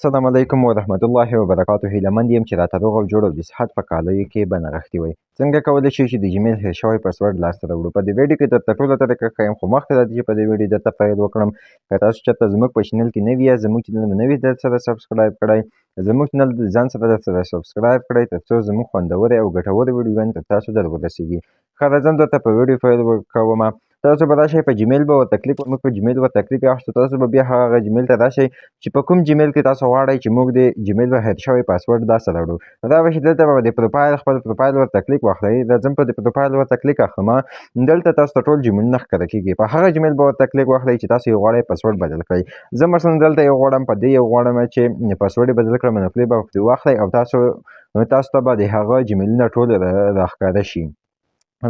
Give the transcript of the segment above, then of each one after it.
السلام علیکم ورحمت الله وبرکاته. هیله مند یم چې راته روغ او جوړ او د صحت په کالیو کې به نغښتي وئ. څنګه کولی شئ چې د جیمیل هیر شوی پاسورډ لاسته راوړو؟ په دې ویډیو کې درته ټوله طریقه ښیم، خو مخکې له دې چې په دې ویډیو درته پیل وکړم، که تاسو چېرته زموږ په چینل کې نوي یاست، زموږ چینل مو نه وي درسره سبسکرایب کړی، زموږ چینل د ځان سره درسره سبسکرایب کړئ، تر څو زموږ خوندورې او ګټورې ویډیوګانې تر تاسو در ورسیږي. ښه راځم درته په ویډیو پیل کومه. تاسو به راشئ په جیمیل به ورته کلیک موږ په جیمیل ورته کلیک واخیستو، تاسو به بیا هغه جیمیل ته راشئ چې په کوم جیمیل کې تاسو غواړئ چې موږ د جیمیل به هیر شوی پاسورډ لاسته راوړو. دا به چې دلته به د پروفایل خپل پروفایل ورته کلیک واخلئ. راځم په د پروفایل ورته کلیک اخلمه. دلته تاسو ته ټول جیمیلونه ښکاره کېږي. په هغه جیمیل به ورته کلیک واخلئ چې تاسو یې غواړئ پاسورډ بدل کړئ. زه مثلا دلته یو غواړم، په دې یو غواړم چې پاسورډ یې بدل کړم، نو کلیک به پرې واخلئ او تاسو ته به د هغه جیمیلونه ټول راښکاره شي.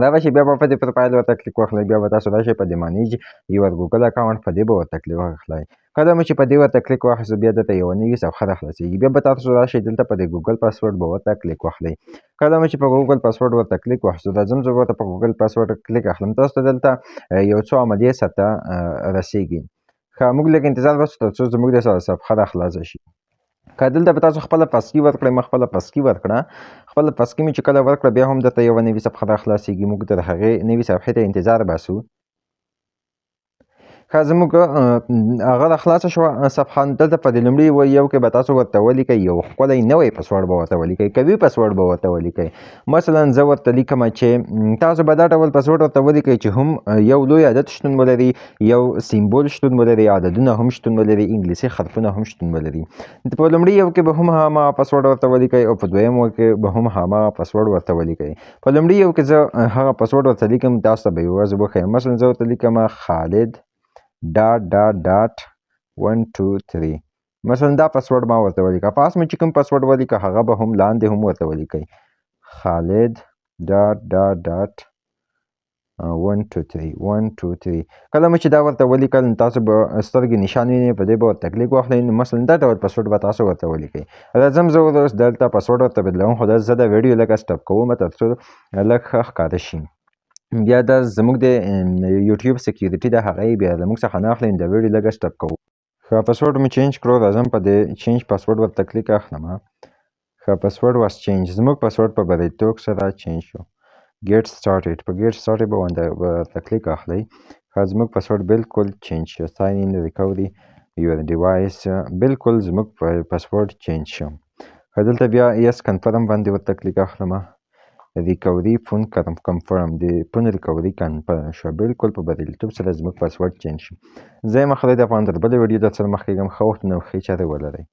دا به چې بیا به په دې پروفایل ورته کلیک واخلئ، بیا به تاسو راشئ په دې مانیج یور ګوګل اکاونټ، په دې به ورته کلیک واخلئ. کله مو چې په دې ورته کلیک واخیستو، بیا دلته یوه نوې صفحه راخلاصېږي. بیا به تاسو راشئ دلته په دې ګوګل پاسورډ به ورته کلیک واخلئ. کله مو چې په ګوګل پاسورډ ورته کلیک واخیستو، راځم زه ورته په ګوګل پاسورډ کلیک اخلم. تاسو ته دلته یو څو عملیې سرته رسیږي. ښه، موږ لږ انتظار وکړو تر څو زموږ د صفحه راخلاصه شي. که دلته به تاسو خپله پاسکي ورکړئ، ما خپله پاسکي ورکړه. خپله پاسکي مې چې کله ورکړه، بیا هم درته یوه نوې صفحه راخلاصېږي. موږ تر هغې نوې صفحې ته انتظار باسو. ښه، زموږ هغه راخلاصه شوه صفحه. دلته په دې لومړي یو کې به تاسو ورته ولیکئ یو ښکلی نوی پاسورډ به ورته ولیکئ، قوي پاسورډ به ورته ولیکئ. مثلا زه ورته لیکمه چې تاسو به دا ډول پاسورډ ورته ولیکئ چې هم یو لوی عدد شتون ولري، یو سیمبول شتون ولري، عددونه هم شتون ولري، انګلیسي حرفونه هم شتون ولري. په لومړي یو کې به هم هماغه پاسورډ ورته ولیکئ او په دویم یو کې به هم هماغه پاسورډ ورته ولیکئ. په لومړي یو کې زه هغه پاسورډ ورته لیکم، تاسو ته به یوازې وښیم. مثلا زه ورته لیکمه خالد ډاټ 1 2 3. مثلا دا پاسورډ ما ورته ولیکه. پاس مې چې کوم پاسورډ ولیکه هغه به هم لاندې هم ورته ولیکئ، خالد ډاټ 1 2 3. کله مې چې دا ورته ولیکل، نو تاسو به سترګې نشان وینئ، په دې به ورته کلیک واخلئ. نو مثلا دا ډول پاسورډ به تاسو ورته ولیکئ. راځم زه اوس دلته پاسورډ ورته بدلوم، خو زه دا ویډیو لږ سټاپ کوم تر څو لږ ښه ښکاره شي. بیا دا زموږ د یوټیوب سکیورټي ده، هغه یې بیا زموږ څخه نه اخلي. دا ویډیو لږ سټاپ کوو. ښه، پاسورډ مې چینج کړو. راځم په دې چینج پاسورډ ورته کلیک اخلمه. ښه، پاسورډ واز چینج. زموږ پاسورډ په بریالیتوب سره چینج شو. ګیټ سټارټډ، په ګیټ سټارټډ به ورته کلیک اخلئ. ښه، زموږ پاسورډ بالکل چینج شو. ساین ان ریکوري یور ډیوایس، بالکل زموږ پاسورډ چینج شو. ښه، دلته بیا یس کنفرم باندې ورته کلیک اخلمه. ریکوري فون کنفرم، د فون ریکوري کنفرم شو. بالکل په بریالیتوب سره زموږ پاسورډ چینج شو. زه یم خالد افغان، تر بلې ویډیو در سره مخ کېږم. ښه وختونه او ښې چارې ولرئ.